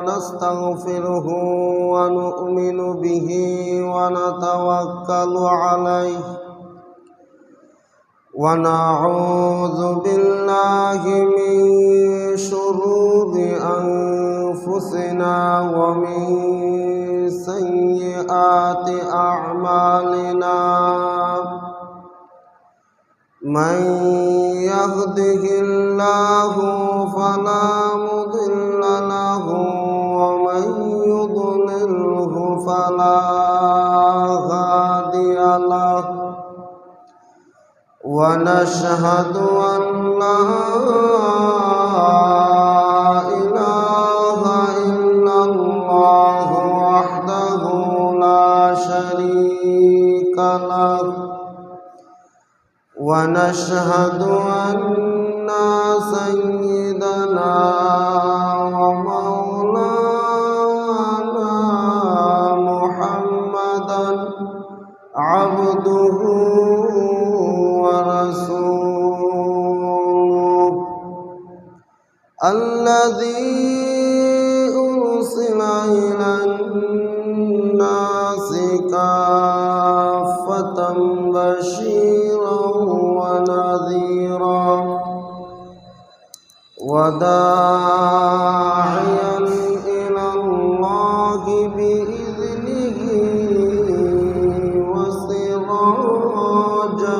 نستغفره ونؤمن به ونتوكل عليه ونعوذ بالله من شرور أنفسنا ومن سيئات أعمالنا من يهده الله فلا مضل له ومن يضلله فلا هادي له ونشهد أن لا إله إلا الله وحده لا شريك له ونشهد أن سيدنا ومولانا محمدا عبده ورسوله الذي أرسل إلى الناس كافة بشيرا ونذيرا وداعيا إلى الله بإذنه وسراجا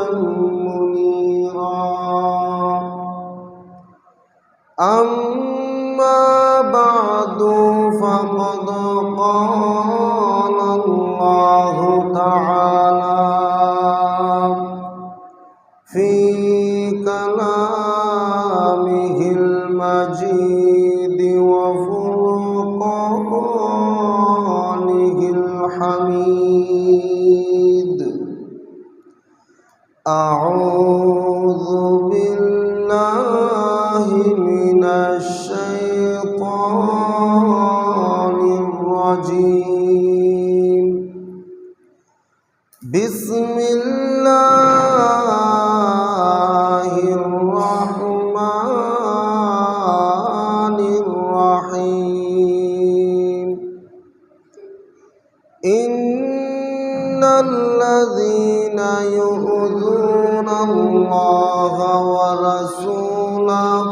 منيرا أما بعد فقد قال الله تعالى في كلامه المجيد وفرقانه الحميد أعوذ بالله من الشيطان الرجيم بسم الله الرحمن الرحيم إن الذين يؤذون الله ورسوله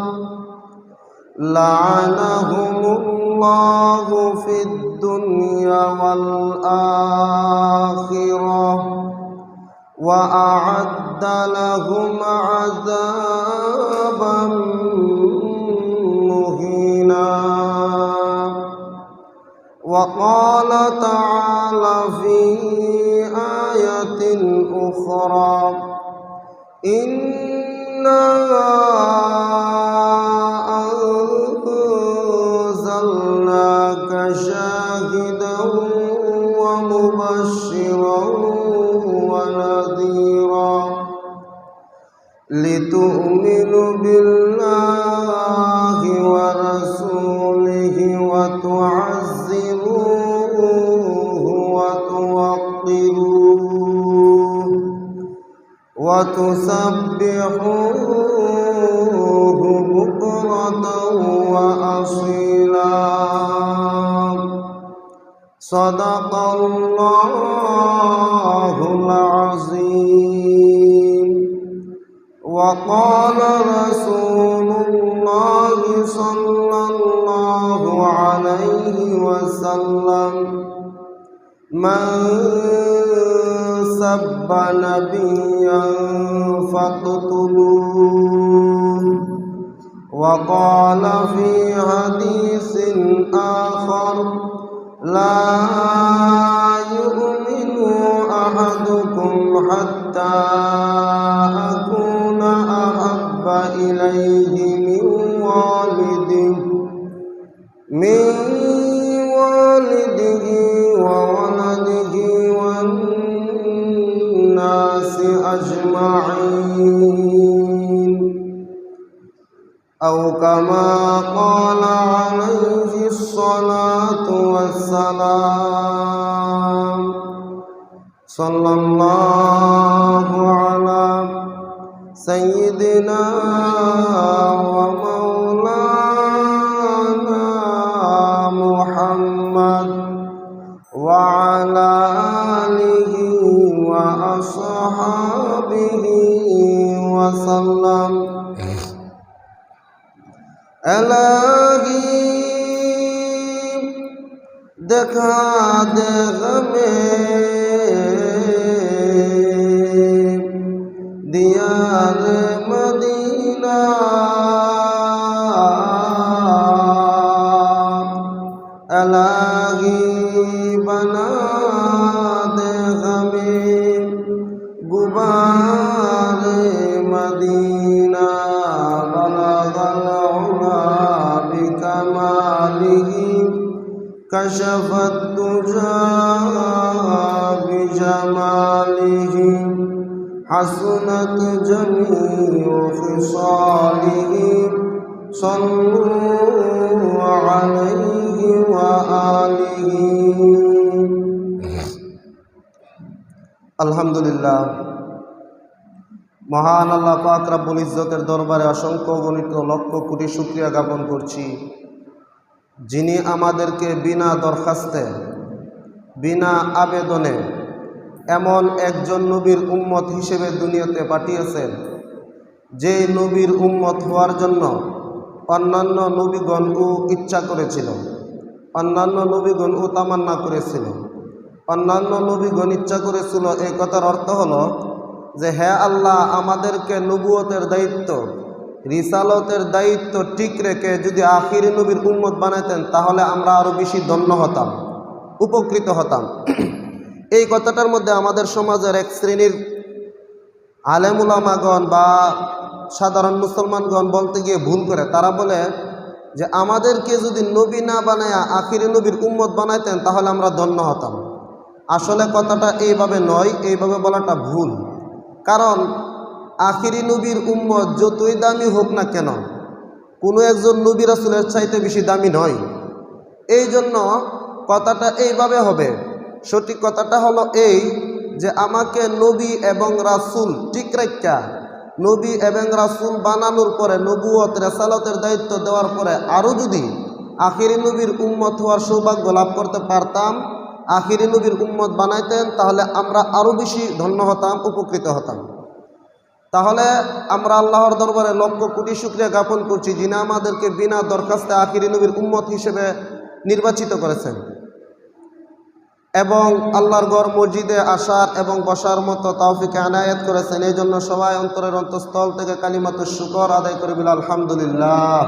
لعنهم الله في الدنيا والآخرة وأعد لهم عذابا مهينا وقال تعالى في آية أخرى إنا أنزلناك شاهدا ومبشرا ونذيرا لتؤمنوا بالله ورسوله وتعزروه وتوقروه وتسبحوه بكرة وأصيلا صدق الله العظيم وقال رسول الله صلى الله عليه وسلم من سب نبيا فاقتلوه وقال في حديث آخر لا يؤمن أحدكم حتى أكون أحب إليه من والده وولده والناس أجمعين أو كما قال عليه الصلاة والسلام صلى الله على سيدنا ومولانا محمد وعلى آله وأصحابه وسلم إلهي देखा दे हमें दियार मदीना इलाही बना दे हमें गुबार मदीना बलगल उला बिकमालिही कशफ तुजा बिजमालिह हसनत जमीउ खिसालिह सल्लु अलैहि व आलिहि। আলহামদুলিল্লাহ, মহান আল্লাহ পাক রব্বুল ইজ্জতের দরবারে অসংখ্য গণিত লক্ষ কোটি শুকরিয়া জ্ঞাপন করছি, যিনি আমাদেরকে বিনা দরখাস্তে বিনা আবেদনে এমন একজন নবীর উম্মত হিসেবে দুনিয়াতে পাঠিয়েছেন, যে নবীর উম্মত হওয়ার জন্য অন্যান্য নবীগণও ইচ্ছা করেছিল, অন্যান্য নবীগণও তামান্না করেছিল, অন্যান্য নবীগণ ইচ্ছা করেছিল। এই কথার অর্থ হলো যে হে আল্লাহ, আমাদেরকে নবুয়তের দায়িত্ব, রিসালতের দায়িত্ব ঠিক রেখে যদি আখিরি নবীর উম্মত বানাইতেন তাহলে আমরা আরও বেশি ধন্য হতাম, উপকৃত হতাম। এই কথাটার মধ্যে আমাদের সমাজের এক শ্রেণীর আলেম উলামাগণ বা সাধারণ মুসলমানগণ বলতে গিয়ে ভুল করে। তারা বলে যে আমাদেরকে যদি নবী না বানায়া আখিরি নবীর উম্মত বানাইতেন তাহলে আমরা ধন্য হতাম। আসলে কথাটা এইভাবে নয়, এইভাবে বলাটা ভুল। কারণ আখিরি নবীর উম্মত যতই দামি হোক না কেন, কোনো একজন নবী রাসূলের চাইতে বেশি দামি নয়। এই জন্য কথাটা এইভাবে হবে। সঠিক কথাটা হলো এই যে আমাকে নবী এবং রাসূল ঠিক রাখা, নবী এবং রাসূল বানানোর পরে, নবুয়ত রিসালতের দায়িত্ব দেওয়ার পরে আরও যদি আখিরি নবীর উম্মত হওয়ার সৌভাগ্য লাভ করতে পারতাম, আখিরি নবীর উম্মত বানাইতেন, তাহলে আমরা আরও বেশি ধন্য হতাম, উপকৃত হতাম। তাহলে আমরা আল্লাহর দরবারে লক্ষ কোটি শুকরিয়া জ্ঞাপন করছি, যিনি আমাদেরকে বিনা দরখাস্তে আখিরি নবীর উম্মত হিসেবে নির্বাচিত করেছেন এবং আল্লাহর ঘর মসজিদে আসার এবং বসার মতো তৌফিক এনায়েত করেছেন। এই জন্য সবাই অন্তরের অন্তঃস্থল থেকে কালিমাতুশ শুকর আদায় করে বলি আলহামদুলিল্লাহ।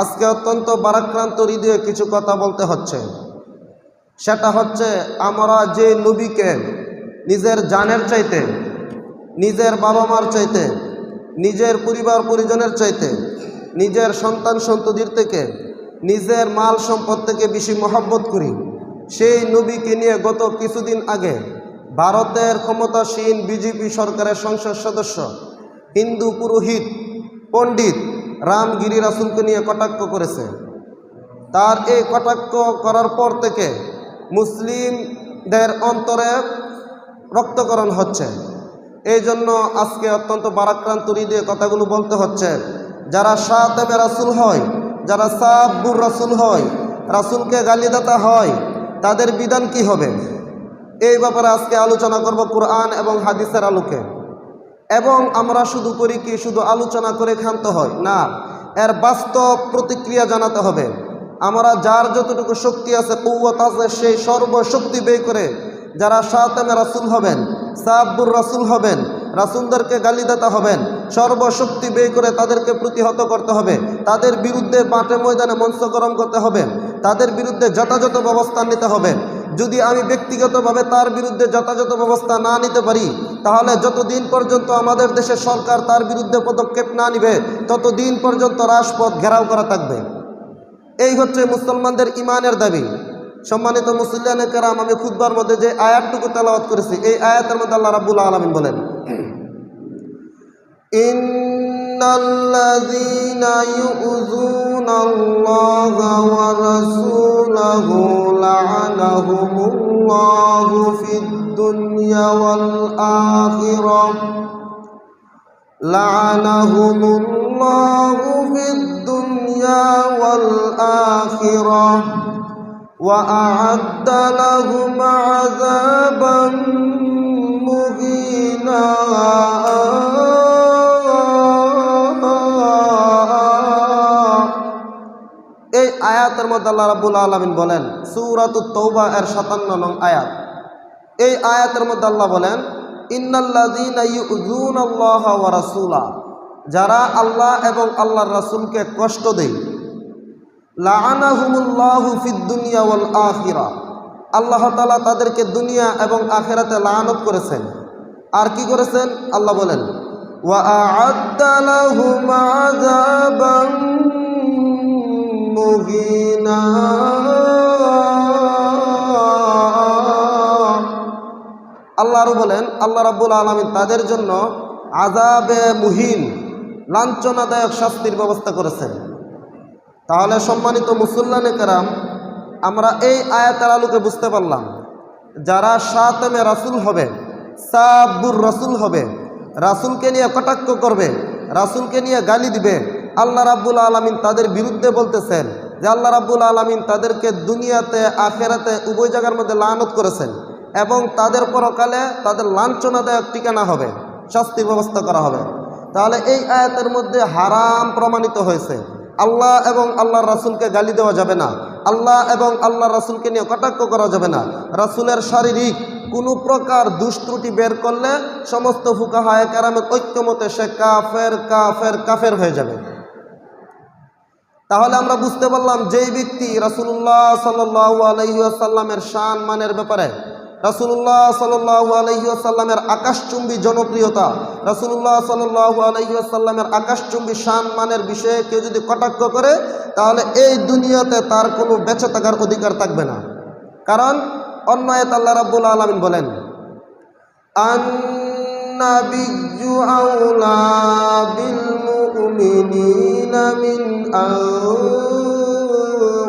আজকে অত্যন্ত ভারাক্রান্ত হৃদয়ে কিছু কথা বলতে হচ্ছে। সেটা হচ্ছে, আমরা যে নবীকে নিজের জানের চাইতে, নিজের বাবা মার চাইতে, নিজের পরিবার পরিজনের চাইতে, নিজের সন্তান সন্ততির থেকে, নিজের মাল সম্পদ থেকে বেশি মহব্বত করি, সেই নবীকে নিয়ে গত কিছুদিন আগে ভারতের ক্ষমতাসীন বিজেপি সরকারের সংসদ সদস্য হিন্দু পুরোহিত পণ্ডিত রামগিরি রাসূলকে নিয়ে কটাক্ষ করেছে। তার এই কটাক্ষ করার পর থেকে মুসলিমদের অন্তরে রক্তকরণ হচ্ছে। এই জন্য আজকে অত্যন্ত ভারাক্রান্ত হৃদয়ে কথাগুলো বলতে হচ্ছে। যারা শাতেমে রাসূল হয়, যারা সাব্বুর রাসূল হয়, রাসূলকে গালিদাতা হয়, তাদের বিধান কি হবে, এই ব্যাপারে আজকে আলোচনা করব কোরআন এবং হাদিসের আলোকে। এবং আমরা শুধু করি কি, শুধু আলোচনা করে ক্ষান্ত হয় না, এর বাস্তব প্রতিক্রিয়া জানাতে হবে। আমরা যার যতটুকু শক্তি আছে, কুওয়াত আছে, সেই সর্বশক্তি ব্যয় করে যারা শাতেমে রাসূল হবেন, সাব্বুর রাসূল হবেন, রাসূলদেরকে গালিদাতা হবেন, সর্বশক্তি ব্যয় করে তাদেরকে প্রতিহত করতে হবে, তাদের বিরুদ্ধে মাঠে ময়দানে মঞ্চ গরম করতে হবে, তাদের বিরুদ্ধে যথাযথ ব্যবস্থা নিতে হবে। যদি আমি ব্যক্তিগতভাবে তার বিরুদ্ধে যথাযথ ব্যবস্থা না নিতে পারি, তাহলে যতদিন পর্যন্ত আমাদের দেশের সরকার তার বিরুদ্ধে পদক্ষেপ না নিবে, ততদিন পর্যন্ত রাজপথ ঘেরাও করা থাকবে। এই হচ্ছে মুসলমানদের ইমানের দাবি। সম্মানিত মুসলিয়ানে কেরাম, আমি খুতবার মধ্যে যে আয়াতটুকু তেলাওয়াত করেছি, এই আয়াতের মধ্যে আল্লাহ রাব্বুল আলামিন বলেন, ইন্নাল্লাযীনা ইউযুনাল্লাহা ওয়া রাসূলাহু লা'আনাহুমুল্লাহু ফিদ দুনিয়া ওয়াল আখিরাহ লা'আনাহুমুল্লাহু ফিদ দুনিয়া الدنيا والآخرة وأعد لهم عذابا مهينا এই আয়াতের মধ্যে আল্লাহ রাব্বুল আলামিন বলেন, সূরাতুত তাওবা এর 57 নং আয়াত। এই আয়াতের মধ্যে আল্লাহ বলেন, ইন্নাল্লাযীনা ইউযুনাল্লাহা ওয়া রাসূলা, যারা আল্লাহ এবং আল্লাহর রাসূলকে কষ্ট দেয়, লাআনাহুমুল্লাহু ফিদ দুনিয়া ওয়াল আখিরা, আল্লাহ তাআলা তাদেরকে দুনিয়া এবং আখিরাতে লানত করেছেন। আর কি করেছেন আল্লাহ বলেন, ওয়া আ'আদ্দা লাহুম আযাবান মুহিনা, আল্লাহ আরো বলেন, আল্লাহ রাব্বুল আলামিন তাদের জন্য আযাবে মুহিন, লাঞ্ছনাদায়ক শাস্তির ব্যবস্থা করেছেন। তাহলে সম্মানিত মুসল্লানে কেরাম, আমরা এই আয়াতের আলোকে বুঝতে পারলাম, যারা শাতমে রাসূল হবে, সাব্বুর রাসূল হবে, রাসূলকে নিয়ে কটাক্ষ করবে, রাসূলকে নিয়ে গালি দিবে, আল্লাহ রাব্বুল আলামিন তাদের বিরুদ্ধে বলতেছেন যে আল্লাহ রাব্বুল আলামিন তাদেরকে দুনিয়াতে আখিরাতে উভয় জায়গার মধ্যে লানত করেছেন এবং তাদের পরকালে তাদের লাঞ্ছনাদায়ক ঠিকানা হবে, শাস্তির ব্যবস্থা করা হবে। তাহলে এই আয়াতের মধ্যে হারাম প্রমাণিত হয়েছে। আল্লাহ এবং আল্লাহর রাসূলকে গালি দেওয়া যাবে না, আল্লাহ এবং আল্লাহর রাসূলকে নিয়ে কটাক্ষ করা যাবে না। রাসূলের শারীরিক কোনো প্রকার দুষ্ত্রুটি বের করলে সমস্ত ফুকাহায়ে কেরামের ঐক্যমতে সে কাফের কাফের কাফের হয়ে যাবে। তাহলে আমরা বুঝতে পারলাম, যেই ব্যক্তি রাসূলুল্লাহ সাল্লাল্লাহু আলাইহি ওয়াসাল্লামের শান মানের ব্যাপারে, রাসূলুল্লাহ সাল্লাল্লাহু আলাইহি ওয়াসাল্লামের আকাশচুম্বী জনপ্রিয়তা, রাসূলুল্লাহ সাল্লাল্লাহু আলাইহি ওয়াসাল্লামের আকাশচুম্বী শান মানের বিষয়ে কেউ যদি কটাক্ষ করে, তাহলে এই দুনিয়াতে তার কোনো বেঁচে থাকার অধিকার থাকবে না। কারণ অন্য আয়াতে আল্লাহ রাব্বুল আলামিন বলেন, আন-নাবিয়্যু আওলা বিল মুমিনিনা মিন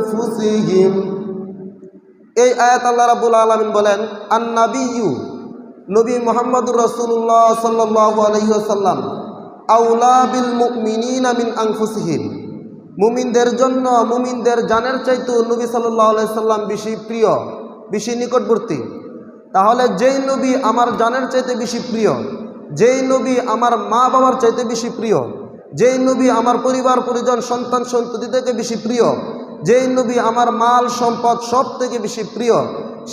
আনফুসিহিম। এই আয়াত আল্লাহ রাব্বুল আলামিন বলেন, আন-নাবিয়্যু, নবী মুহাম্মদুর রাসূলুল্লাহ সাল্লাল্লাহু আলাইহি ওয়াসাল্লাম, আওলা বিল মুমিনিনা মিন আনফুসিহিম, মুমিনদের জন্য, মুমিনদের জানের চাইতেও নবী সাল্লাল্লাহু আলাইহি সাল্লাম বেশি প্রিয়, বেশি নিকটবর্তী। তাহলে যেই নবী আমার জানের চাইতে বেশি প্রিয়, যেই নবী আমার মা বাবার চাইতে বেশি প্রিয়, যেই নবী আমার পরিবার পরিজন সন্তান সন্ততি থেকে বেশি প্রিয়, যেই নবী আমার মাল সম্পদ সব থেকে বেশি প্রিয়,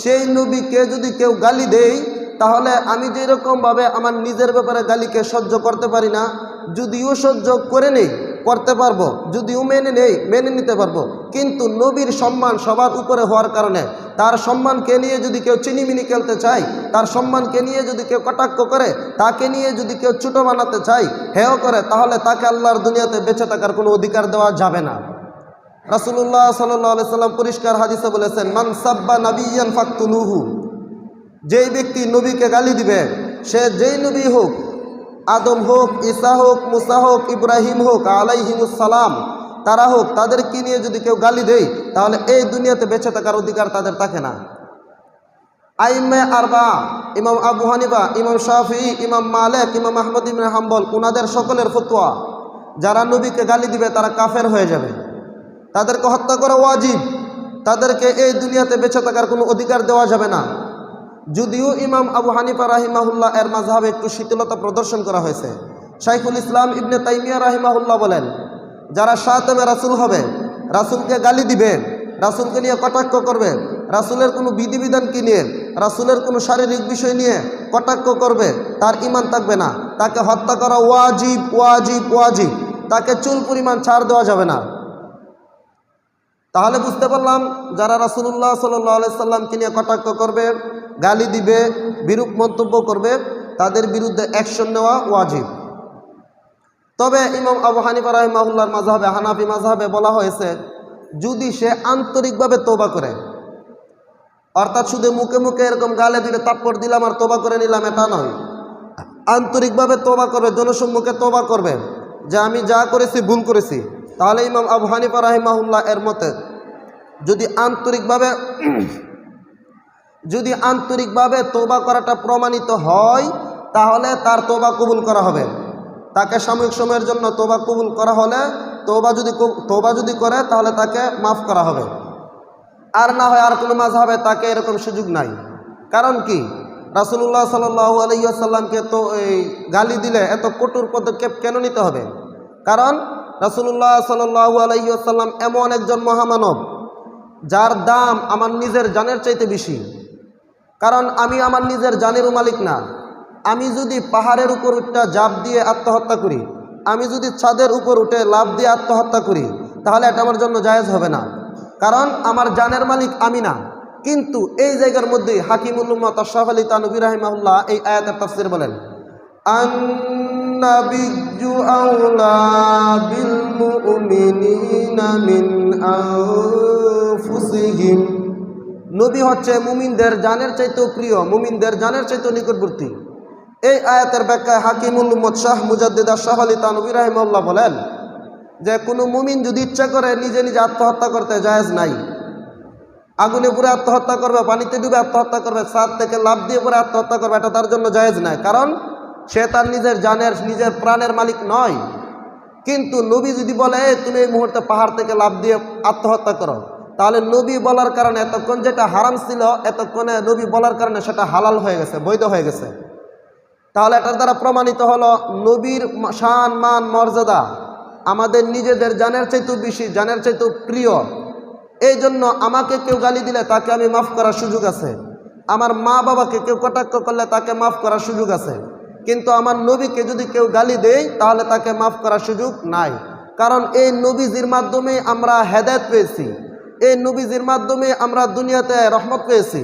সেই নবীকে যদি কেউ গালি দেয়, তাহলে আমি যেরকমভাবে আমার নিজের ব্যাপারে গালিকে সহ্য করতে পারি না, যদিও সহ্য করে নেই করতে পারবো, যদিও মেনে নিতে পারবো, কিন্তু নবীর সম্মান সবার উপরে হওয়ার কারণে তার সম্মানকে নিয়ে যদি কেউ চিনিমিনি খেলতে চায়, তার সম্মানকে নিয়ে যদি কেউ কটাক্ষ করে, তাকে নিয়ে যদি কেউ ছোট বানাতে চায়, হেয় করে, তাহলে তাকে আল্লাহর দুনিয়াতে বেঁচে থাকার কোনো অধিকার দেওয়া যাবে না। রাসূলুল্লাহ সাল্লাল্লাহু আলাইহি সাল্লাম পরিষ্কার হাদিসে বলেছেন, মান সাব্বা নাবিয়্যান ফাকতুলুহু, যেই ব্যক্তি নবীকে গালি দিবে, সে যেই নবী হোক, আদম হোক, ঈসা হোক, মুসা হোক, ইব্রাহিম হোক আলাইহিমুস সালাম, তারা হোক, তাদেরকে নিয়ে যদি কেউ গালি দেয়, তাহলে এই দুনিয়াতে বেঁচে থাকার অধিকার তাদের থাকে না। আইম্মে আরবা, ইমাম আবু হানিফা, ইমাম শাফিঈ, ইমাম মালিক, ইমাম আহমদ ইবনে হাম্বল, ওনাদের সকলের ফতোয়া, যারা নবীকে গালি দিবে তারা কাফের হয়ে যাবে, তাদেরকে হত্যা করা ওয়াজিব, তাদেরকে এই দুনিয়াতে বেঁচে থাকার কোনো অধিকার দেওয়া যাবে না। যদিও ইমাম আবু হানিফা রাহিমাহুল্লাহ এর মাযহাবে একটু শিথিলতা প্রদর্শন করা হয়েছে। শাইখুল ইসলাম ইবনে তাইমিয়া রাহিমাহুল্লাহ বলেন, যারা শাতমে রাসূল হবে, রাসূলকে গালি দিবে, রাসূলকে নিয়ে কটাক্ষ করবে, রাসূলের কোনো বিধিবিধানকে নিয়ে, রাসূলের কোনো শারীরিক বিষয় নিয়ে কটাক্ষ করবে, তার ঈমান থাকবে না, তাকে হত্যা করা ওয়াজিব ওয়াজিব ওয়াজিব, তাকে চুল পরিমাণ ছাড় দেওয়া যাবে না। তাহলে বুঝতে পারলাম, যারা রাসূলুল্লাহ সাল্লাল্লাহু আলাইহি সাল্লামকে নিয়ে কটাক্ষ করবে, গালি দিবে, বিরূপ মন্তব্য করবে, তাদের বিরুদ্ধে অ্যাকশন নেওয়া ওয়াজিব। তবে ইমাম আবু হানিফা রাহিমাহুল্লাহর মাযহাবে, হানাফি মাযহাবে বলা হয়েছে, যদি সে আন্তরিকভাবে তওবা করে, অর্থাৎ শুধু মুখে মুখে এরকম গালে দিলে তাপ্পড় দিলাম আর তওবা করে নিলাম, এটা নয়, আন্তরিকভাবে তওবা করবে, জনসম্মুখে তওবা করবে যে আমি যা করেছি ভুল করেছি, তাহলে ইমাম আবু হানিফা রাহিমাহুল্লাহ এর মতে যদি আন্তরিকভাবে তওবা করাটা প্রমাণিত হয়, তাহলে তার তওবা কবুল করা হবে। তাকে সাময়িক সময়ের জন্য তওবা কবুল করা হলে তওবা যদি করে তাহলে তাকে মাফ করা হবে। আর না হয় আর কোনো মাযহাবে তাকে এরকম সুযোগ নাই। কারণ কি, রাসূলুল্লাহ সাল্লাল্লাহু আলাইহি ওয়াসাল্লামকে তো এই গালি দিলে এত কঠোর পদক্ষেপ কেন নিতে হবে? কারণ রাসূলুল্লাহ সাল্লাল্লাহু আলাইহি ওয়াসাল্লাম এমন একজন মহামানব যার দাম আমার নিজের জানের চাইতে বেশি। কারণ আমি আমার নিজের জানেরও মালিক না। আমি যদি পাহাড়ের উপর উঠে ঝাঁপ দিয়ে আত্মহত্যা করি, আমি যদি ছাদের উপর উঠে লাফ দিয়ে আত্মহত্যা করি, তাহলে এটা আমার জন্য জায়েজ হবে না। কারণ আমার জানের মালিক আমি না। কিন্তু এই জায়গার মধ্যেই হাকিমুল উম্মাত আশরাফ আলী থানভী রাহিমাহুল্লাহ এই আয়াতের তাফসীর বলেন, আন-নাবিয়্যু আওলা বিল মুমিনিনা মিন আনফুসিহিম, নবী হচ্ছে মুমিনদের জানের চাইতেও প্রিয়, মুমিনদের জানের চাইতেও নিকটবর্তী। এই আয়াতের ব্যাখ্যায় হাকিমুল উম্মত শাহ মুজাদ্দিদ আশরাফ আলী থানভী রাহিমাহুল্লাহ বলেন যে কোনো মুমিন যদি ইচ্ছা করে নিজে নিজে আত্মহত্যা করতে জায়েজ নাই। আগুনে পুড়ে আত্মহত্যা করবে, পানিতে ডুবে আত্মহত্যা করবে, ছাদ থেকে লাফ দিয়ে পরে আত্মহত্যা করবে, এটা তার জন্য জায়েজ নাই। কারণ সে তার নিজের জানের নিজের প্রাণের মালিক নয়। কিন্তু নবী যদি বলে তুমি এই মুহূর্তে পাহাড় থেকে লাফ দিয়ে আত্মহত্যা করো, তাহলে নবী বলার কারণে এতক্ষণ যেটা হারাম ছিল, এতক্ষণে নবী বলার কারণে সেটা হালাল হয়ে গেছে, বৈধ হয়ে গেছে। তাহলে এটার দ্বারা প্রমাণিত হলো নবীর শান মান মর্যাদা আমাদের নিজেদের জানের চাইতেও বেশি, জানের চাইতেও প্রিয়। এই জন্য আমাকে কেউ গালি দিলে তাকে আমি মাফ করার সুযোগ আছে, আমার মা বাবাকে কেউ কটাক্ষ করলে তাকে মাফ করার সুযোগ আছে। কিন্তু আমার নবীকে যদি কেউ গালি দেয় তাহলে তাকে মাফ করার সুযোগ নাই। কারণ এই নবীজির মাধ্যমে আমরা হেদায়েত পেয়েছি, এই নবীজির মাধ্যমে আমরা দুনিয়াতে রহমত পেয়েছি।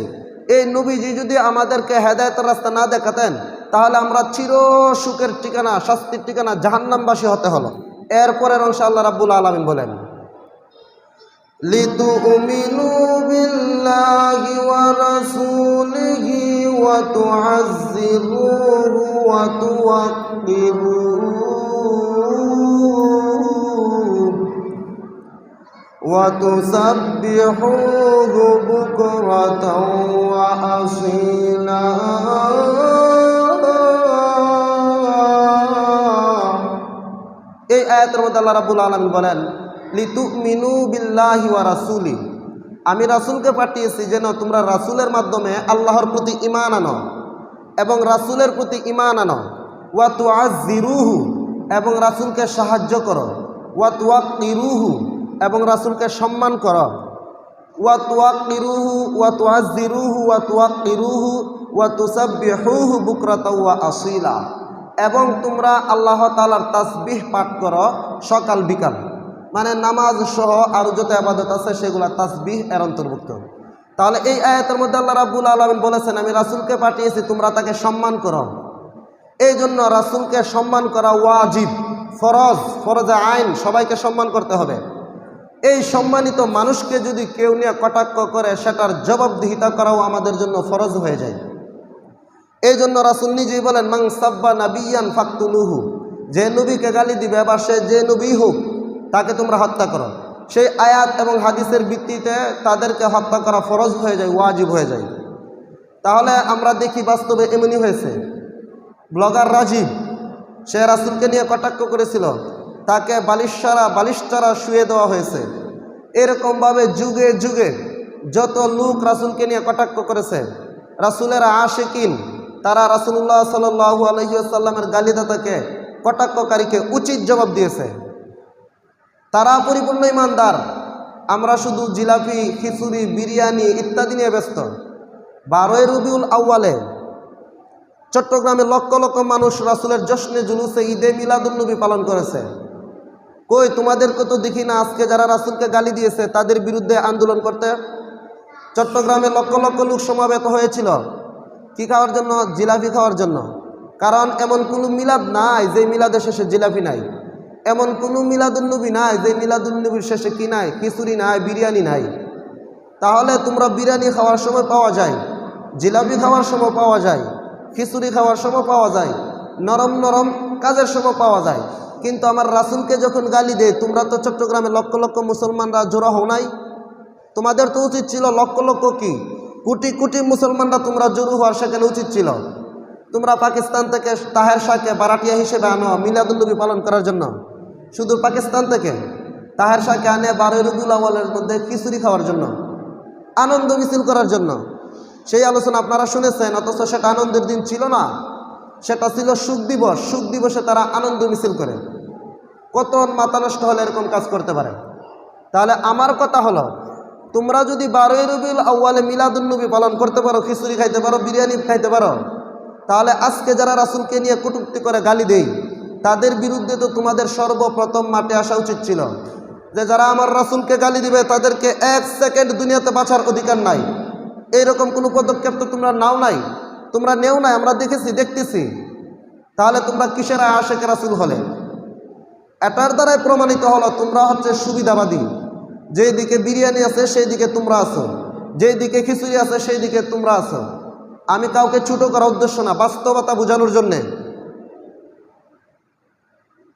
এই নবীজি যদি আমাদেরকে হেদায়েতের রাস্তা না দেখাতেন তাহলে আমরা চির সুখের ঠিকানা, শাস্তির ঠিকানা জাহান্নামবাসী হতে হলো। এরপরের অংশে আল্লাহ রাব্বুল আলামিন বলেন, লিতুমিনু বিল্লাহি ওয়া রাসূলিহি ওয়া তুআজ্জিরুহু ওয়া তুওয়াক্কিরুহু ওয়া তুসাব্বিহুহু বুকরাতাও ওয়া আসীলা। এই আয়াতের মধ্যে আল্লাহ রাব্বুল আলামিন বলেন, লিতুমিনু বিল্লাহি ওয়া রাসূলি, আমি রাসূলকে পাঠিয়েছি যেন তোমরা রাসূলের মাধ্যমে আল্লাহর প্রতি ঈমান আনো এবং রাসূলের প্রতি ঈমান আনো। ওয়া তুআজ্জিরুহু, এবং রাসূলকে সাহায্য করো। ওয়া তুওয়াক্কিরুহু, এবং রাসূলকে সম্মান করো। ওয়া তুওয়াক্কিরুহু ওয়া তুআজ্জিরুহু ওয়া তুওয়াক্কিরুহু ওয়া তুসাব্বিহুহু বুকরাতাও ওয়া আসীলা, এবং তোমরা আল্লাহ তাআলার তাসবিহ পাঠ করো সকাল বিকাল। মানে নামাজ সহ আরও যত ইবাদত আছে সেগুলা তাসবিহ এর অন্তর্ভুক্ত। তাহলে এই আয়াতের মধ্যে আল্লাহ রাব্বুল আলামিন বলেছেন আমি রাসূলকে পাঠিয়েছি তোমরা তাকে সম্মান করো। এই জন্য রাসূলকে সম্মান করা ওয়াজিব, ফরজ, ফরজে আইন, সবাইকে সম্মান করতে হবে। এই সম্মানিত মানুষকে যদি কেউ নিয়ে কটাক্ষ করে সেটার জবাবদিহিতা করাও আমাদের জন্য ফরজ হয়ে যায়। এই জন্য রাসূল নিজেই বলেন, মান সাব্বা নাবিয়ান ফাকতুলুহু, যে নবীকে গালি দিবে বা সে যে নবী হোক তাকে তোমরা হত্যা করো। সেই আয়াত এবং হাদিসের ভিত্তিতে তাদেরকে হত্যা করা ফরজ হয়ে যায়, ওয়াজিব হয়ে যায়। তাহলে আমরা দেখি বাস্তবে এমনই হয়েছে। ব্লগার রাজীব, সে রাসূলকে নিয়ে কটাক্ষ করেছিল, তাকে বালিশ চারা শুয়ে দেওয়া হয়েছে। এরকমভাবে যুগে যুগে যত লোক রাসূলকে নিয়ে কটাক্ষ করেছে, রাসূলের আশিকিন, তারা রাসূলুল্লাহ সাল্লাল্লাহু আলাইহি ওয়াসাল্লামের গালিদাতাকে, কটাক্ষকারীকে উচিত জবাব দিয়েছে। তারা পরিপূর্ণ ইমানদার, আমরা শুধু জিলাপি, খিচুড়ি, বিরিয়ানি ইত্যাদি নিয়ে ব্যস্ত। 12 রবিউল আউয়ালে চট্টগ্রামে লক্ষ লক্ষ মানুষ রাসূলের জশ্নে জুলুসে ঈদে মিলাদুন্নবী পালন করেছে। কই তোমাদেরকে তো দেখি না আজকে যারা রাসূলকে গালি দিয়েছে তাদের বিরুদ্ধে আন্দোলন করতে। চট্টগ্রামে লক্ষ লক্ষ লোক সমাবেত হয়েছিল কি খাওয়ার জন্য? জিলাপি খাওয়ার জন্য। কারণ এমন কোনো মিলাদ নাই যে মিলাদের শেষে জিলাপি নাই, এমন কোনো মিলাদুন্নবী নাই যে মিলাদুন্নবীর শেষে কি নাই, খিচুড়ি নাই, বিরিয়ানি নাই। তাহলে তোমরা বিরিয়ানি খাওয়ার সময় পাওয়া যায়, জিলাপি খাওয়ার সময় পাওয়া যায়, খিচুড়ি খাওয়ার সময় পাওয়া যায়, নরম নরম কাজের সময় পাওয়া যায়। কিন্তু আমার রাসূলকে যখন গালি দেয়, তোমরা তো চট্টগ্রামে লক্ষ লক্ষ মুসলমানরা জোড়া হও নাই? তোমাদের তো উচিত ছিল লক্ষ লক্ষ কি কোটি কোটি মুসলমানরা তোমরা জড়ো হওয়ার সেখানে উচিত ছিল। তোমরা পাকিস্তান থেকে তাহের শাহকে বারাটিয়া হিসেবে আনো মিলাদুন্নবী পালন করার জন্য। শুধু পাকিস্তান থেকে তাহের শাহকে আনে 12 রবিউল আউয়ালের মধ্যে খিচুড়ি খাওয়ার জন্য, আনন্দ মিছিল করার জন্য। সেই আলোচনা আপনারা শুনেছেন, অথচ সেটা আনন্দের দিন ছিল না, সেটা ছিল সুখ দিবস। সুখ দিবসে তারা আনন্দ মিছিল করে। কত মাথা নষ্ট হলে এরকম কাজ করতে পারে? তাহলে আমার কথা হলো, তোমরা যদি 12 রবিউল আউয়ালে মিলাদুন্নবী পালন করতে পারো, খিচুড়ি খাইতে পারো, বিরিয়ানি খাইতে পারো, তাহলে আজকে যারা রাসূলকে নিয়ে কটূক্তি করে গালি দেই, তাদের বিরুদ্ধে তো তোমাদের সর্বপ্রথম মাঠে আসা উচিত ছিল। যে যারা আমার রাসূলকে গালি দিবে তাদেরকে 1 সেকেন্ড দুনিয়াতে বাঁচার অধিকার নাই, এইরকম কোনো পদক্ষেপ তো তোমরা নাও নাই, তোমরা নেও নাই, আমরা দেখেছি, দেখতেছি। তাহলে তোমরা কিসের আশিক রাসূল হলে? এটার দ্বারাই প্রমাণিত হলো তোমরা হচ্ছে সুবিধাবাদী। যেই দিকে বিরিয়ানি আছে সেই দিকে তোমরা আছো, যেই দিকে খিচুড়ি আছে সেই দিকে তোমরা আছো। আমি কাউকে ছোট করার উদ্দেশ্য না, বাস্তবতা বোঝানোর জন্যে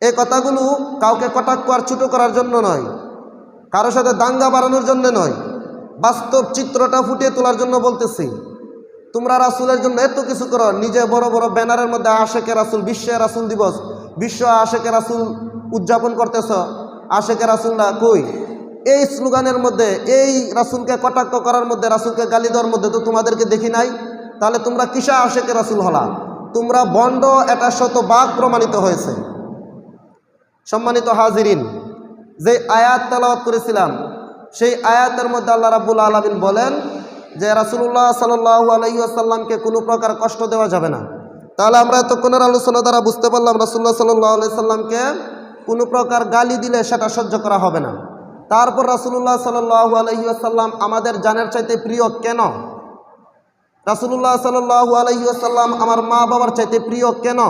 এই কথাগুলো, কাউকে কটাক্ষ আর ছোট করার জন্য নয়, কারোর সাথে দাঙ্গা বাড়ানোর জন্য নয়, বাস্তব চিত্রটা ফুটিয়ে তোলার জন্য বলতেছি। তোমরা রাসূলের জন্য এত কিছু করো, নিজে বড় বড় ব্যানারের মধ্যে আশিকে রাসূল, বিশ্ব রাসূল দিবস, বিশ্ব আশিকে রাসূল উদযাপন করতেছ। আশিকে রাসূলরা কই? এই স্লোগানের মধ্যে, এই রাসূলকে কটাক্ষ করার মধ্যে, রাসূলকে গালি দেওয়ার মধ্যে তো তোমাদেরকে দেখি নাই। তাহলে তোমরা কিসা আশিকে রাসূল হলা? তোমরা বন্ড, এটা শতভাগ প্রমাণিত হয়েছে। সম্মানিত হাজিরিন, যে আয়াত তেলাওয়াত করেছিলাম, সেই আয়াতের মধ্যে আল্লাহ রাব্বুল আলামিন বলেন যে রাসূলুল্লাহ সাল্লাল্লাহু আলাইহি ওয়াসাল্লামকে কোনো প্রকার কষ্ট দেওয়া যাবে না। তাহলে আমরা এতক্ষণের আলোচনা দ্বারা বুঝতে পারলাম রাসূলুল্লাহ সাল্লাল্লাহু আলাইহি সাল্লামকে কোনো প্রকার গালি দিলে সেটা সহ্য করা হবে না। তারপর রাসূলুল্লাহ সাল্লাল্লাহু আলাইহি ওয়াসাল্লাম আমাদের জানের চাইতে প্রিয় কেন? রাসূলুল্লাহ সাল্লাল্লাহু আলাইহি ওয়াসাল্লাম আমার মা বাবার চাইতে প্রিয় কেন?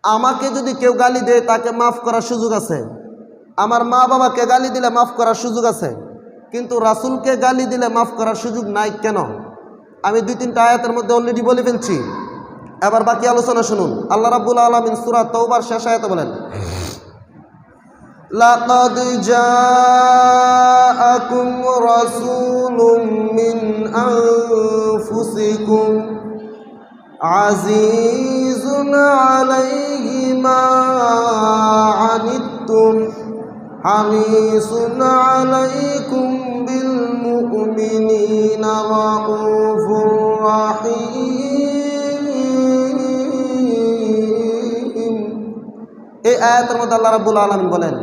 আমাকে যদি কেউ গালি দেয় তাকে মাফ করার সুযোগ আছে, আমার মা বাবাকে গালি দিলে মাফ করার সুযোগ আছে, কিন্তু রাসূলকে গালি দিলে মাফ করার সুযোগ নাই কেন? আমি 2-3টা আয়াতের মধ্যে অলরেডি বলে ফেলছি। এবার বাকি আলোচনা শুনুন। আল্লাহ রাব্বুল আলামিন সূরা তাওবার শেষ আয়াতে বলেন, লাকাদ জাআকুম রাসূলুম মিন আনফুসিকুম আজিজুন আলাইহি মা আনিতুম হারিসুন আলাইকুম বিল মুমিনিনা রাউফুর রাহিম। এই আয়াতের মধ্যে আল্লাহ রাব্বুল আলামিন বলেন,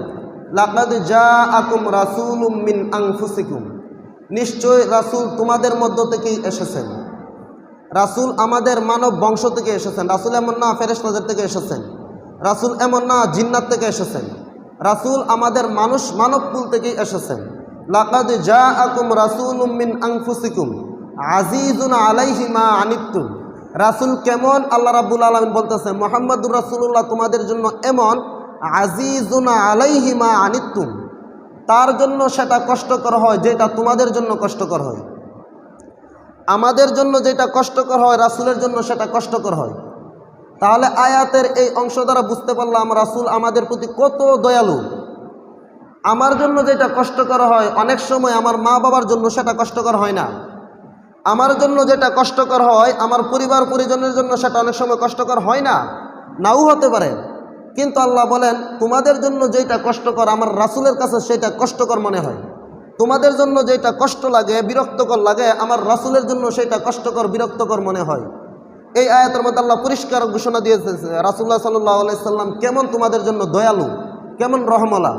লাকাদ জাআকুম রাসূলুম মিন আনফুসিকুম, নিশ্চয় রাসূল তোমাদের মধ্য থেকেই এসেছেন। রাসূল আমাদের মানব বংশ থেকে এসেছেন। রাসূল এমন না ফেরেশতাদের থেকে এসেছেন, রাসূল এমন না জিন্নাত থেকে এসেছেন, রাসূল আমাদের মানবকুল থেকেই এসেছেন। লাকাদ জাআকুম রাসূলুম মিন আনফুসিকুম আজিজুন আলাইহি মা আনিতুম। রাসূল কেমন? আল্লাহ রাব্বুল আলামিন বলতেছে মুহাম্মদুর রাসূলুল্লাহ তোমাদের জন্য এমন, আজিজুন আলাইহি মা আনিতুম, তার জন্য সেটা কষ্টকর হয় যেটা তোমাদের জন্য কষ্টকর হয়। আমাদের জন্য যেটা কষ্টকর হয় রাসূলের জন্য সেটা কষ্টকর হয়। তাহলে আয়াতের এই অংশ দ্বারা বুঝতে পারলাম রাসূল আমাদের প্রতি কত দয়ালু। আমার জন্য যেটা কষ্টকর হয় অনেক সময় আমার মা বাবার জন্য সেটা কষ্টকর হয় না। আমার জন্য যেটা কষ্টকর হয় আমার পরিবার পরিজনের জন্য সেটা অনেক সময় কষ্টকর হয় না, নাও হতে পারে। কিন্তু আল্লাহ বলেন তোমাদের জন্য যেটা কষ্টকর আমার রাসূলের কাছে সেটা কষ্টকর মনে হয়। তোমাদের জন্য যেটা কষ্ট লাগে, বিরক্তকর লাগে, আমার রাসূলের জন্য সেটা কষ্টকর বিরক্তকর মনে হয়। এই আয়াতের মধ্যে আল্লাহ পরিষ্কার ঘোষণা দিয়েছে রাসূলুল্লাহ সাল্লাল্লাহু আলাইহি সাল্লাম কেমন তোমাদের জন্য দয়ালু, কেমন রহমলা।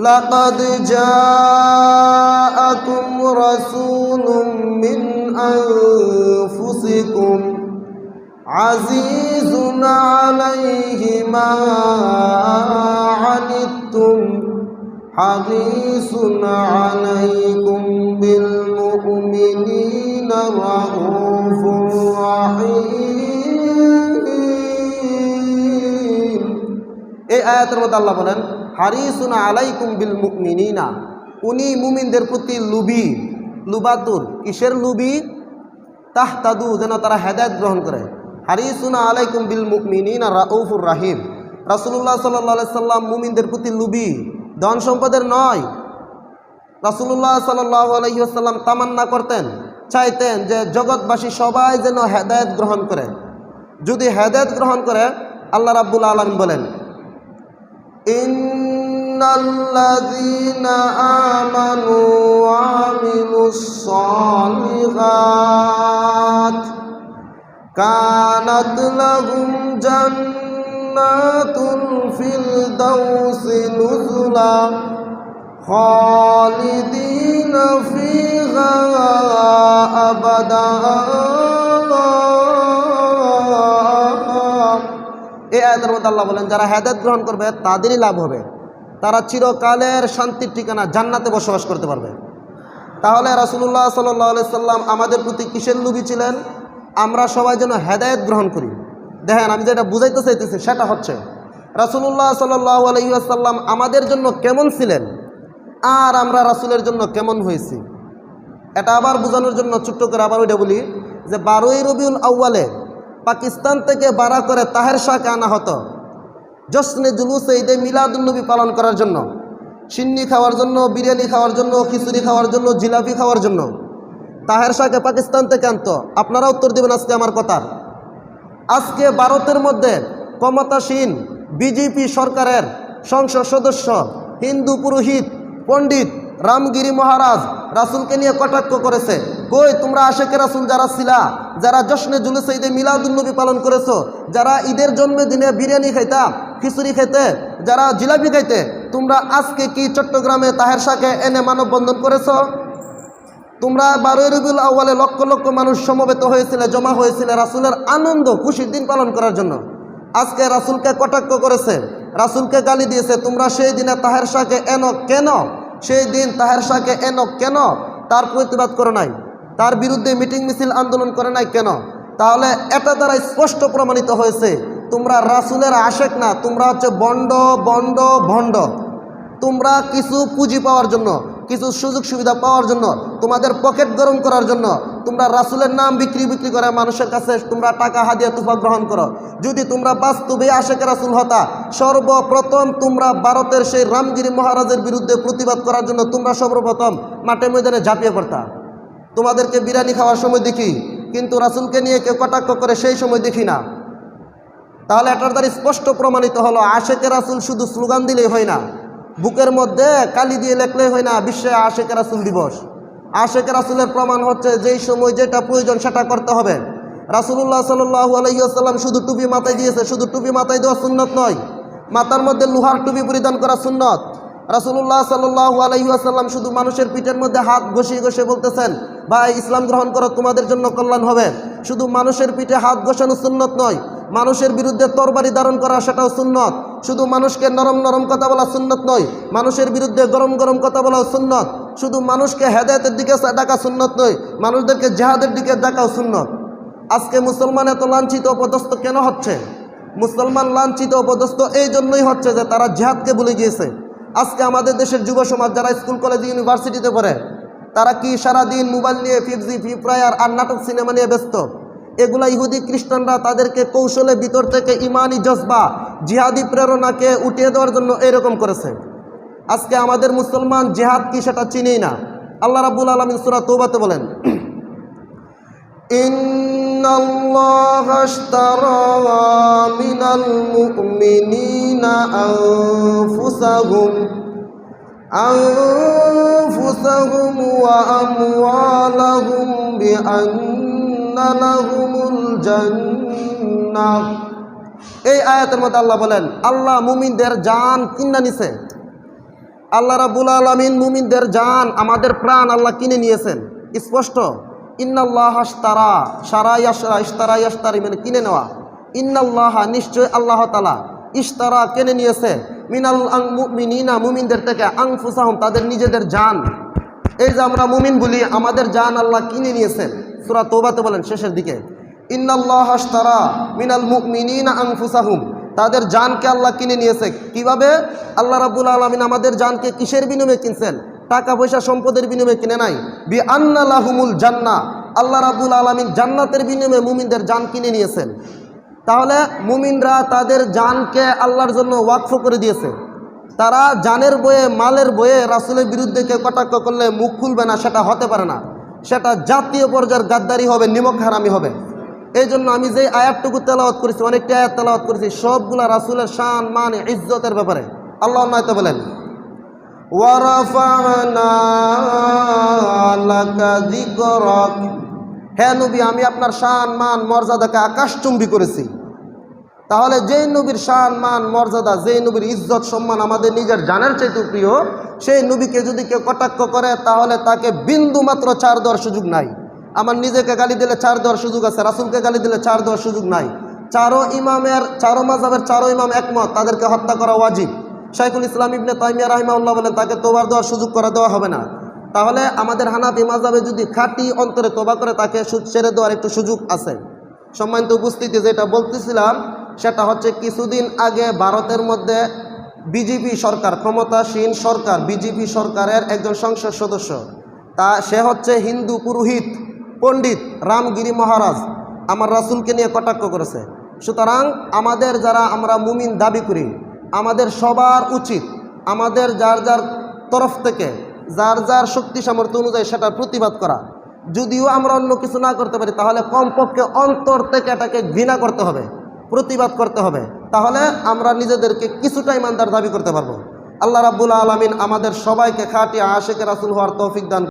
লাকাদ জাআকুম রাসূলুম মিন আনফুসিকুম আজিজুন আলাইহি মা আনিতুম হারিসুন আলাইকুম বিল মুমিনিনা রাউফুর রাহিম। এই আয়াতের মধ্যে আল্লাহ বলেন হারিসুন আলাইকুম বিল মুমিনিনা, উনি মুমিনদের প্রতি লুবি, লুবাতুর। কিসের লুবি? তাহতাদু, যেন তারা হেদায়েত গ্রহণ করে। হারিসুন আলাইকুম বিল মুমিনিনা রাউফুর রাহিম। রাসূলুল্লাহ সাল্লাল্লাহু আলাইহি সাল্লাম মুমিনদের প্রতি লুবি, ধন সম্পদের নয়। রাসূলুল্লাহ সাল্লাল্লাহু আলাইহি ওয়াসাল্লাম তামান্না করতেন, চাইতেন যে জগৎবাসী সবাই যেন হেদায়েত গ্রহণ করে। যদি হেদায়েত গ্রহণ করে, আল্লাহ রাব্বুল আলামিন বলেন ইন্নাল্লাযীনা আমানু ওয়া আমিলুস সালিহাত কানাত লাহুম জান্নাতুল ফিরদাউসি নুজুলা খালিদিনা ফিহা আবাদা। এই আয়াতের মধ্যে আল্লাহ বলেন যারা হেদায়েত গ্রহণ করবে তাদেরই লাভ হবে, তারা চিরকালের শান্তির ঠিকানা জান্নাতে বসবাস করতে পারবে। তাহলে রাসূলুল্লাহ সাল্লাল্লাহু আলাইহি সাল্লাম আমাদের প্রতি কিসের লোভী ছিলেন? আমরা সবাই যেন হেদায়েত গ্রহণ করি। দেখেন, আমি যেটা বুঝাইতে চাইতেছি সেটা হচ্ছে রাসূলুল্লাহ সাল্লাল্লাহু আলাইহি ওয়াসাল্লাম আমাদের জন্য কেমন ছিলেন আর আমরা রাসূলের জন্য কেমন হয়েছি। এটা আবার বোঝানোর জন্য ছোট্ট করে আবার ওইটা বলি যে 12ই রবিউল আউয়ালে পাকিস্তান থেকে ভাড়া করে তাহের শাহকে আনা হতো জশ্নে জুলুসে ঈদে মিলাদুন্নবী পালন করার জন্য, সিন্নি খাওয়ার জন্য, বিরিয়ানি খাওয়ার জন্য, খিচুড়ি খাওয়ার জন্য, জিলাপি খাওয়ার জন্য তাহের শাহকে পাকিস্তান থেকে আনতো। আপনারা উত্তর দেবেন আজকে আমার কথার। আজকে ভারতের মধ্যে ক্ষমতাসীন বিজেপি সরকারের সংসদ সদস্য হিন্দু পুরোহিত পণ্ডিত রামগিরি মহারাজ রাসূলকে নিয়ে কটাক্ষ করেছে। কই তোমরা আশেকে রাসূল যারা ছিলা, যারা জশ্নে জুলুসে ঈদে মিলাদুন্নবী পালন করেছো, যারা ঈদের জন্মদিনে বিরিয়ানি খাইতা, খিচুড়ি খাইতে, যারা জিলাপি খাইতে, তোমরা আজকে কি চট্টগ্রামে তাহের শাহকে এনে মানববন্ধন করেছো? তোমরা 12ই রবিউল আউয়ালে লক্ষ লক্ষ মানুষ সমবেত হয়েছিল, জমা হয়েছিল রাসূলের আনন্দ খুশির দিন পালন করার জন্য। আজকে রাসূলকে কটাক্ষ করেছে, রাসূলকে গালি দিয়েছে। তোমরা সেই দিনে তাহের শাহকে এনো কেন? সেই দিন তাহের শাহকে এনো কেন? তার প্রতিবাদ করে নাই, তার বিরুদ্ধে মিটিং মিছিল আন্দোলন করে নাই কেন? তাহলে এটা দ্বারা স্পষ্ট প্রমাণিত হয়েছে তোমরা রাসূলের আশেক না, তোমরা হচ্ছে বন্ড বন্ড ভণ্ড। তোমরা কিছু পুঁজি পাওয়ার জন্য, কিছু সুযোগ সুবিধা পাওয়ার জন্য, তোমাদের পকেট গরম করার জন্য তোমরা রাসূলের নাম বিক্রি করে মানুষের কাছে তোমরা টাকা হাদিয়া তুফা গ্রহণ করো। যদি তোমরা বাস্তবে আশেকে রাসূল হতা, সর্বপ্রথম তোমরা ভারতের সেই রামগিরি মহারাজের বিরুদ্ধে প্রতিবাদ করার জন্য তোমরা সর্বপ্রথম মাঠে ময়দানে ঝাঁপিয়ে পড়তা। তোমাদেরকে বিরিয়ানি খাওয়ার সময় দেখি, কিন্তু রাসূলকে নিয়ে কেউ কটাক্ষ করে সেই সময় দেখি না। তাহলে এটার দ্বারা স্পষ্ট প্রমাণিত হলো আশেকে রাসূল শুধু স্লোগান দিলেই হয় না, বুকের মধ্যে কালি দিয়ে লেখলেই হয় না বিশ্বে আশেকে রাসূল দিবস। আশেকে রাসূলের প্রমাণ হচ্ছে যেই সময় যেটা প্রয়োজন সেটা করতে হবে। রাসূলুল্লাহ সাল্লাল্লাহু আলাইহি ওয়াসাল্লাম শুধু টুপি মাথায় দিয়েছে, শুধু টুপি মাথায় দেওয়া সুন্নত নয়, মাথার মধ্যে লোহার টুপি পরিধান করা সুন্নত। রাসূলুল্লাহ সাল্লাল্লাহু আলাইহি ওয়াসাল্লাম শুধু মানুষের পিঠের মধ্যে হাত ঘষিয়ে ঘষে বলতেছেন ভাই ইসলাম গ্রহণ করো, তোমাদের জন্য কল্যাণ হবে। শুধু মানুষের পিঠে হাত ঘষানো সুন্নত নয়, মানুষের বিরুদ্ধে তরবারি ধারণ করা সেটাও সুন্নত। শুধু মানুষকে নরম নরম কথা বলা সুন্নত নয়, মানুষের বিরুদ্ধে গরম গরম কথা বলাও সুন্নত। শুধু মানুষকে হেদায়েতের দিকে ডাকা সুন্নত নয়, মানুষদেরকে জিহাদের দিকে ডাকাও সুন্নত। আজকে মুসলমান এত লাঞ্ছিত অপদস্থ কেন হচ্ছে? মুসলমান লাঞ্ছিত অপদস্থ এই জন্যই হচ্ছে যে তারা জিহাদকে ভুলে গিয়েছে। আজকে আমাদের দেশের যুব সমাজ যারা স্কুল কলেজ ইউনিভার্সিটিতে পড়ে, তারা কি সারাদিন মোবাইল নিয়ে ফিফজি ফ্রি ফায়ার আর নাটক সিনেমা নিয়ে ব্যস্ত। এগুলা ইহুদি খ্রিস্টানরা তাদেরকে কৌশলে ভিতর থেকে ইমানি জজবা জিহাদি প্রেরণাকে উঠিয়ে দেওয়ার জন্য এরকম করেছে। আজকে আমাদের মুসলমান জিহাদ কি সেটা চিনেই না। আল্লাহ রাব্বুল আলামিন সূরা তওবাতে বলেন ইন্নাল্লাহা আশতারা মিনাল মুমিনিনা আনফুসাহুম ওয়া আমওয়ালাহুম বিআন্না লাহুমুল জান্নাহ। এই আয়াতের মধ্যে আল্লাহ বলেন আল্লাহ মুমিনদের জান কিনে নিছে। আল্লাহ রাব্বুল আলামিন মুমিনদের জান, আমাদের প্রাণ আল্লাহ কিনে নিয়েছেন। স্পষ্ট ইন্নাল্লাহা আশতারা, শারা ইয়াশরা, ইশতারা ইয়াশতারি মানে কিনে নেওয়া। ইন্নাল্লাহা নিশ্চয় আল্লাহ তাআলা, ইশতারা কিনে নিয়েছে, মিনাল মুমিনিনা মুমিনদের থেকে, আনফুসাহুম তাদের নিজেদের জান। এই যে আমরা মুমিন বলি, আমাদের জান আল্লাহ কিনে নিয়েছেন। সূরা তওবাতে বলেন শেষের দিকে ইন্নাল্লাহা আশতারা মিনাল মুমিনিনা আনফুসাহুম, তাদের জানকে আল্লাহ কিনে নিয়েছে। কিভাবে? আল্লাহ রাব্বুল আলামিন আমাদের জানকে কিসের বিনিময়ে কিনছেন? টাকা পয়সা সম্পদের বিনিময়ে কিনে নাই। বিআন্না লাহুমুল জান্নাহ, আল্লাহ রাব্বুল আলামিন জান্নাতের বিনিময়ে মুমিনদের জান কিনে নিয়েছেন। তাহলে মুমিনরা তাদের জানকে আল্লাহর জন্য ওয়াকফ করে দিয়েছে। তারা জানের বয়ে মালের বয়ে রাসূলের বিরুদ্ধে কেউ কটাক্ষ করলে মুখ খুলবে না, সেটা হতে পারে না। সেটা জাতীয় পর্যায়ের গাদ্দারি হবে, নিমক হারামি হবে। এই জন্য আমি যে আয়াতটুকু তেলাওয়াত করেছি, অনেকটা আয়াত তেলাওয়াত করেছি, সবগুলা রাসূলের শান মান ইজ্জতের ব্যাপারে। আল্লাহ নয়তো বলেন ওয়ারাফা'না লাকা যিকরাক, হে নবী আমি আপনার শান মান মর্যাদাকে আকাশচুম্বী করেছি। তাহলে যেই নবীর শান মান মর্যাদা, যেই নবীর ইজ্জত সম্মান আমাদের নিজের জানের চাইতে প্রিয়, সেই নবীকে যদি কেউ কটাক্ষ করে তাহলে তাকে বিন্দু মাত্র ছাড় দেওয়ার সুযোগ নাই। আমার নিজেকে গালি দিলে ছাড় দেওয়ার সুযোগ আছে, রাসূলকে গালি দিলে ছাড় দেওয়ার সুযোগ নাই। চারো মাযহাবের চারো ইমাম একমত, তাদেরকে হত্যা করা ওয়াজিব। শাইখুল ইসলাম ইবনে তাইমিয়া রাহিমাহুল্লাহ বলেন তাকে তওবার দেওয়ার সুযোগ করে দেওয়া হবে না। তাহলে আমাদের হানাফি মাযহাবে যদি খাঁটি অন্তরে তওবা করে তাকে ছেড়ে দেওয়ার একটু সুযোগ আছে। সম্মানিত উপস্থিতি, যেটা বলতেছিলাম সেটা হচ্ছে কিছুদিন আগে ভারতের মধ্যে বিজেপি সরকার, ক্ষমতাসীন সরকার, বিজেপি সরকারের একজন সংসদ সদস্য, সে হচ্ছে হিন্দু পুরোহিত পণ্ডিত রামগিরি মহারাজ আমার রাসূলকে নিয়ে কটাক্ষ করেছে। সুতরাং আমাদের যারা আমরা মুমিন দাবি করি, আমাদের সবার উচিত আমাদের যার যার তরফ থেকে যার যার শক্তি সামর্থ্য অনুযায়ী সেটার প্রতিবাদ করা। যদিও আমরা অন্য কিছু না করতে পারি তাহলে কমপক্ষে অন্তর থেকে এটাকে ঘৃণা করতে হবে, প্রতিবাদ করতে হবে। তাহলে আমরা নিজেদেরকে কিছুটা ইমানদার দাবি করতে পারবো। আল্লাহ রাব্বুল আলামিন আমাদের সবাইকে খাঁটি আশিকে রাসূল হওয়ার তৌফিক দান